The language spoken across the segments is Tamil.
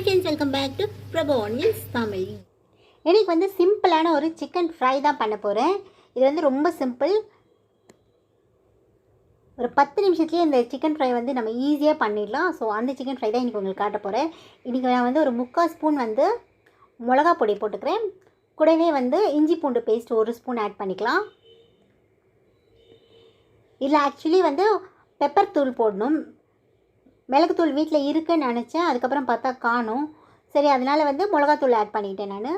Hi friends, welcome back to Prabha Onions Tamil. இன்னைக்கு வந்து சிம்பிளான ஒரு சிக்கன் ஃப்ரை தான் பண்ண போகிறேன். இது வந்து ரொம்ப சிம்பிள். ஒரு 10 நிமிஷத்துலேயே இந்த சிக்கன் ஃப்ரை வந்து நம்ம ஈஸியாக பண்ணிடலாம். ஸோ அந்த சிக்கன் ஃப்ரை தான் இன்றைக்கி உங்களுக்கு காட்ட போகிறேன். இன்றைக்கி நான் வந்து ஒரு 3/4 ஸ்பூன் வந்து மிளகா பொடி போட்டுக்கிறேன். கூடவே வந்து இஞ்சி பூண்டு பேஸ்ட் 1 ஸ்பூன் ஆட் பண்ணிக்கலாம். இதில் ஆக்சுவலி வந்து பெப்பர் தூள் போடணும். மிளகுத்தூள் வீட்டில் இருக்குன்னு நினச்சேன். அதுக்கப்புறம் பார்த்தா காணும். சரி, அதனால் வந்து மிளகாத்தூள் ஆட் பண்ணிட்டேன் நான்.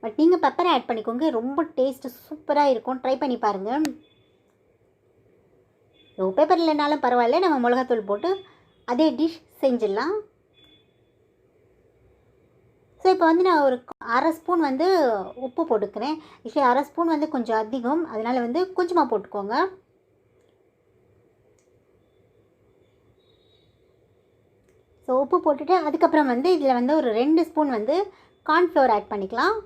பட் நீங்கள் பெப்பரை ஆட் பண்ணிக்கோங்க, ரொம்ப டேஸ்ட்டு சூப்பராக இருக்கும். ட்ரை பண்ணி பாருங்கள். பெப்பர் இல்லைனாலும் பரவாயில்ல, நம்ம மிளகாத்தூள் போட்டு அதே டிஷ் செஞ்சிடலாம். ஸோ இப்போ வந்து நான் ஒரு 1/2 ஸ்பூன் வந்து உப்பு போட்டுக்கிறேன். ஆக்சுவலி 1/2 ஸ்பூன் வந்து கொஞ்சம் அதிகம், அதனால் வந்து கொஞ்சமாக போட்டுக்கோங்க. ஸோ உப்பு போட்டுட்டு அதுக்கப்புறம் வந்து இதில் வந்து ஒரு 2 ஸ்பூன் வந்து கார்ன்ஃப்ளவர் ஆட் பண்ணிக்கலாம்.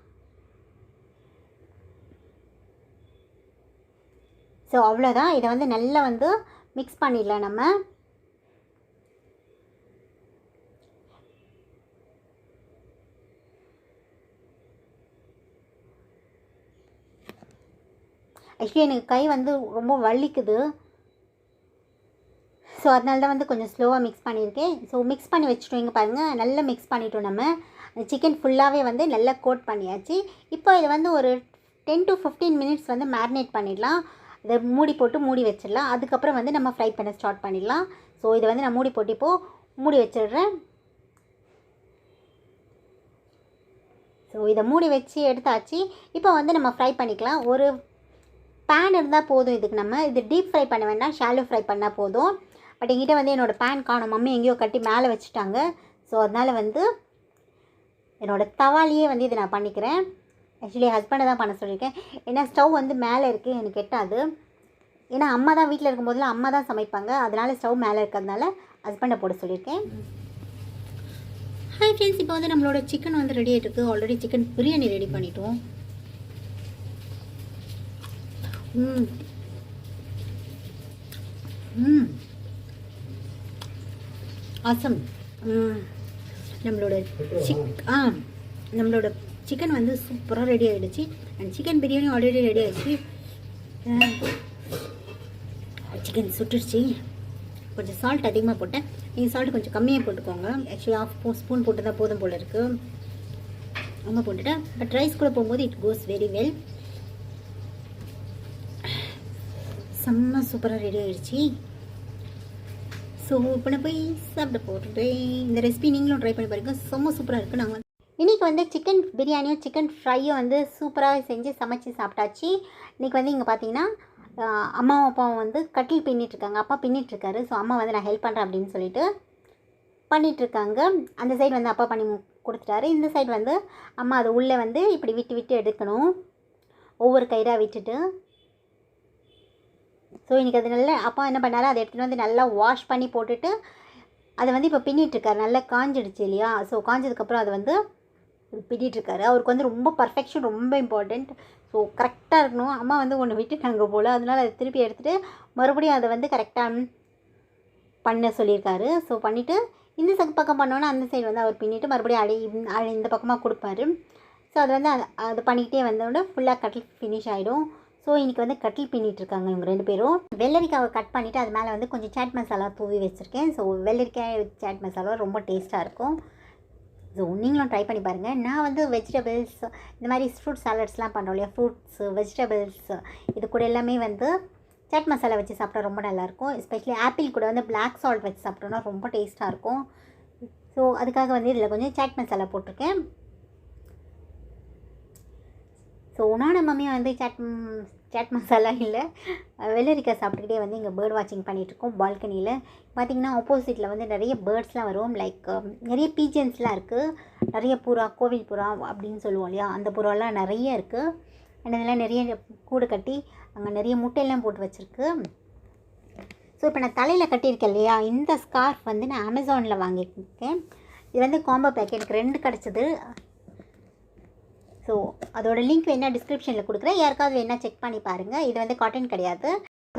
ஸோ அவ்வளோதான். இதை வந்து நல்லா வந்து மிக்ஸ் பண்ணிடலாம் நம்ம. ஆக்சுவலி எனக்கு கை வந்து ரொம்ப வலிக்குது. ஸோ அதனால தான் வந்து கொஞ்சம் ஸ்லோவாக மிக்ஸ் பண்ணியிருக்கேன். ஸோ மிக்ஸ் பண்ணி வச்சுட்டோம். இங்கே பாருங்கள், நல்லா மிக்ஸ் பண்ணிட்டோம். நம்ம அந்த சிக்கன் ஃபுல்லாகவே வந்து நல்லா கோட் பண்ணியாச்சு. இப்போ இதை வந்து ஒரு 10 to 15 மினிட்ஸ் வந்து மேரினேட் பண்ணிடலாம். இதை மூடி போட்டு மூடி வச்சிடலாம். அதுக்கப்புறம் வந்து நம்ம ஃப்ரை பண்ண ஸ்டார்ட் பண்ணிடலாம். ஸோ இதை வந்து நான் மூடி போட்டு இப்போது மூடி வச்சிடுறேன். ஸோ இதை மூடி வச்சு எடுத்தாச்சு. இப்போ வந்து நம்ம ஃப்ரை பண்ணிக்கலாம். ஒரு பேன் இருந்தால் போதும் இதுக்கு. நம்ம இது டீப் ஃப்ரை பண்ண வேண்டாம், ஷாலோ ஃப்ரை பண்ணால் போதும். பட் எங்கிட்ட வந்து என்னோடய பேன் காணும். மம்மி எங்கேயோ கட்டி மேலே வச்சுட்டாங்க. ஸோ அதனால் வந்து என்னோடய தவாலியே வந்து இதை நான் பண்ணிக்கிறேன். ஆக்சுவலி ஹஸ்பண்டை தான் பண்ண சொல்லியிருக்கேன். ஏன்னா ஸ்டவ் வந்து மேலே இருக்குது, எனக்கு எட்டாது. ஏன்னா அம்மா தான் வீட்டில் இருக்கும்போதெல்லாம் அம்மா தான் சமைப்பாங்க. அதனால் ஸ்டவ் மேலே இருக்கிறதுனால ஹஸ்பண்டை போட சொல்லியிருக்கேன். ஹாய் ஃப்ரெண்ட்ஸ், இப்போ வந்து நம்மளோட சிக்கன் வந்து ரெடி ஆகிட்டு இருக்குது. ஆல்ரெடி சிக்கன் பிரியாணி ரெடி பண்ணிட்டோம். ஆசம். நம்மளோட நம்மளோட சிக்கன் வந்து சூப்பராக ரெடி ஆகிடுச்சு. And chicken biryani already ready ஆகிடுச்சு. சிக்கன் சுட்டுடுச்சு. கொஞ்சம் சால்ட் அதிகமாக போட்டேன். நீங்கள் சால்ட் கொஞ்சம் கம்மியாக போட்டுக்கோங்க. ஆக்சுவலி 1/2 ஸ்பூன் போட்டு தான் போதும் போல் இருக்குது. அவங்க போட்டுட்டேன். பட் ரைஸ் கூட போகும்போது இட் கோஸ் வெரி வெல். செம்ம சூப்பராக ரெடி ஆகிடுச்சு. ஸோ இப்போ நான் போய் சாப்பிட போட்டுட்டேன். இந்த ரெசிபி நீங்களும் ட்ரை பண்ணி பாருங்கள், செம்ம சூப்பராக இருக்குது. நாங்கள் இன்றைக்கி வந்து சிக்கன் பிரியாணியும் சிக்கன் ஃப்ரையும் வந்து சூப்பராக செஞ்சு சமைச்சு சாப்பிட்டாச்சு. இன்றைக்கி வந்து இங்கே பார்த்தீங்கன்னா அம்மாவும் அப்பாவும் வந்து கட்டில் பின்னிட்டுருக்காங்க. அப்பா பின்னிட்டுருக்காரு. ஸோ அம்மா வந்து நான் ஹெல்ப் பண்ணுறேன் அப்படின்னு சொல்லிட்டு பண்ணிகிட்ருக்காங்க. அந்த சைடு வந்து அப்பா பண்ணி கொடுத்துட்டாரு. இந்த சைடு வந்து அம்மா அது உள்ளே வந்து இப்படி விட்டு விட்டு எடுக்கணும், ஒவ்வொரு கயிறாக விட்டுட்டு. ஸோ இன்றைக்கி அது நல்லா அப்பா என்ன பண்ணாரு, அதை எடுத்துகிட்டு வந்து நல்லா வாஷ் பண்ணி போட்டுட்டு அதை வந்து இப்போ பின்னிட்டுருக்காரு. நல்லா காஞ்சிடுச்சு இல்லையா? ஸோ காஞ்சதுக்கப்புறம் அதை வந்து பின்னிட்டுருக்காரு. அவருக்கு வந்து ரொம்ப பர்ஃபெக்ஷன் ரொம்ப இம்பார்ட்டண்ட். ஸோ கரெக்டாக இருக்கணும். அம்மா வந்து ஒன்று விட்டுட்டாங்க போல், அதனால் அதை திருப்பி எடுத்துகிட்டு மறுபடியும் அதை வந்து கரெக்டாக பண்ண சொல்லியிருக்காரு. ஸோ பண்ணிவிட்டு இந்த பக்கம் பண்ணோன்னா அந்த சைடு வந்து அவர் பின்னிட்டு மறுபடியும் இந்த பக்கமாக கொடுப்பாரு. ஸோ அது வந்து அது பண்ணிக்கிட்டே வந்தோடனே ஃபுல்லாக கட்டில் ஃபினிஷ் ஆகிடும். ஸோ இன்றைக்கி வந்து கட்டில் பின்னிட்டுருக்காங்க இவங்க 2 பேரும். வெள்ளரிக்காவை கட் பண்ணிவிட்டு அது மேலே வந்து கொஞ்சம் சாட் மசாலா தூவி வச்சுருக்கேன். ஸோ வெள்ளரிக்காய் சாட் மசாலா ரொம்ப டேஸ்ட்டாக இருக்கும். ஸோ நீங்களும் ட்ரை பண்ணி பாருங்கள். நான் வந்து வெஜிடபிள்ஸ் இந்த மாதிரி ஃப்ரூட் சாலட்ஸ்லாம் பண்ணுறோம் இல்லையா, ஃப்ரூட்ஸு வெஜிடபிள்ஸ் இது கூட எல்லாமே வந்து சாட் மசாலா வச்சு சாப்பிட்டா ரொம்ப நல்லாயிருக்கும். எஸ்பெஷலி ஆப்பிள் கூட வந்து பிளாக் சால்ட் வச்சு சாப்பிட்டோன்னா ரொம்ப டேஸ்ட்டாக இருக்கும். ஸோ அதுக்காக வந்து இதில் கொஞ்சம் சாட் மசாலா போட்டிருக்கேன். ஸோ உன்னான மம்மியை வந்து சாட் மசாலா இல்லை, வெள்ளரிக்காய் சாப்பிட்டுக்கிட்டே வந்து இங்கே பேர்ட் வாட்சிங் பண்ணிகிட்ருக்கோம் பால்கனியில். பார்த்திங்கன்னா ஆப்போசிட்டில் வந்து நிறைய பேர்ட்ஸ்லாம் வரும். லைக் நிறைய பீஜன்ஸ்லாம் இருக்குது. நிறைய புறா, கோவில் புறா அப்படின்னு சொல்லுவோம் இல்லையா, அந்த புறாலாம் நிறைய இருக்குது. அண்ட் இதெல்லாம் நிறைய கூடு கட்டி அங்கே நிறைய முட்டையெல்லாம் போட்டு வச்சுருக்கு. ஸோ இப்போ நான் தலையில் கட்டியிருக்கேன் இல்லையா, இந்த ஸ்கார்ஃப் வந்து நான் அமேசானில் வாங்கியிருக்கேன். இது வந்து காம்போ பேக் எனக்கு 2 கிடச்சிது. ஸோ அதோட லிங்க் வேணால் டிஸ்கிரிப்ஷனில் கொடுக்குறேன், யாருக்காவது வேணால் செக் பண்ணி பாருங்கள். இது வந்து காட்டன் கிடையாது,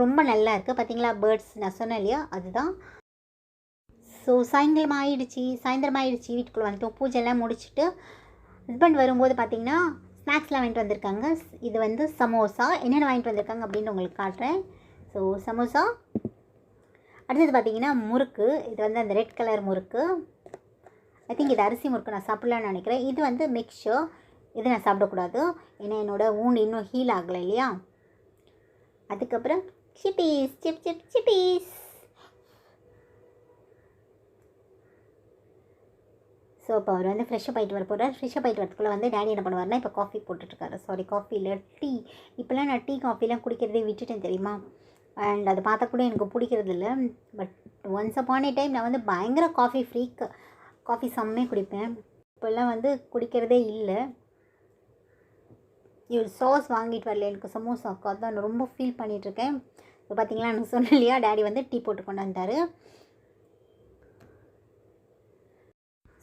ரொம்ப நல்லா இருக்குது. பார்த்தீங்களா பேர்ட்ஸ் நான் சொன்னேன் இல்லையா, அதுதான். ஸோ ஸோ சாயந்தரம் ஆயிடுச்சு வீட்டுக்குள்ளே வந்துட்டோம். பூஜைலாம் முடிச்சுட்டு ஹஸ்பண்ட் வரும்போது பார்த்திங்கன்னா ஸ்நாக்ஸ்லாம் வாங்கிட்டு வந்திருக்காங்க. இது வந்து சமோசா. என்னென்ன வாங்கிட்டு வந்திருக்காங்க அப்படின்னு உங்களுக்கு காட்டுறேன். ஸோ சமோசா, அடுத்தது பார்த்திங்கன்னா முறுக்கு. இது வந்து அந்த ரெட் கலர் முறுக்கு. ஐ திங்க் இது அரிசி முறுக்கு, நான் சாப்பிட்லான்னு நினைக்கிறேன். இது வந்து மிக்சர். இது நான் சாப்பிடக்கூடாது, ஏன்னா என்னோடய ஊண்டு இன்னும் ஹீல் ஆகலை இல்லையா. அதுக்கப்புறம் சிப்பீஸ். ஸோ இப்போ அவர் வந்து ஃப்ரெஷ்ஷப் ஆகிட்டு வர போகிறார். ஃப்ரெஷ்ஷப் ஆகிட்டு வரதுக்குள்ளே வந்து டேடி என்ன பண்ணுவார்னா இப்போ காஃபி போட்டுட்ருக்காரு. சாரி, காஃபி இல்லை, டீ. இப்போலாம் நான் டீ காஃபிலாம் குடிக்கிறதே விட்டுட்டேன் தெரியுமா. அண்ட் அதை பார்த்தா கூட எனக்கு பிடிக்கிறது இல்லை. But once upon a time நான் வந்து பயங்கர காஃபி ஃப்ரீக். காஃபி செம்மையாக குடிப்பேன். இப்போல்லாம் வந்து குடிக்கிறதே இல்லை. இவர் சாஸ் வாங்கிட்டு வரல எனக்கு சமோசாக்கு, அதான் நான் ரொம்ப ஃபீல் பண்ணிகிட்ருக்கேன். இப்போ பார்த்தீங்களா, நான் சொன்னேன் இல்லையா, டேடி வந்து டீ போட்டு கொண்டு வந்தார்.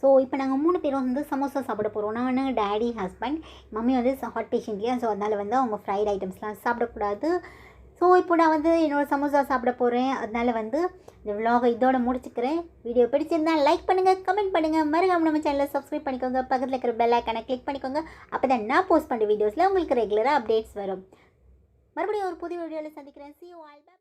ஸோ இப்போ நாங்கள் 3 பேரும் வந்து சமோசா சாப்பிட போகிறோம். நான், டேடி, ஹஸ்பண்ட். மம்மி வந்து ஹாட் பேஷண்ட் இல்லையா, ஸோ அதனால் வந்து அவங்க ஃப்ரைட் ஐட்டம்ஸ்லாம் சாப்பிடக்கூடாது. ஸோ இப்போ நான் வந்து என்னோடய சமோசா சாப்பிட போகிறேன். அதனால் வந்து இந்த விலாகை இதோட முடிச்சுக்கிறேன். வீடியோ பிடிச்சிருந்தா லைக் பண்ணுங்கள், கமெண்ட் பண்ணுங்கள், மறக்காம நம்ம சேனலை சப்ஸ்கிரைப் பண்ணிக்கோங்க. பக்கத்தில் இருக்கிற பெல் ஐக்கானை கிளிக் பண்ணிக்கோங்க. அப்போ தான் நான் போஸ்ட் பண்ணுற வீடியோஸில் உங்களுக்கு ரெகுலராக அப்டேட்ஸ் வரும். மறுபடியும் ஒரு புது வீடியோவில் சந்திக்கிறேன். See you all. Bye.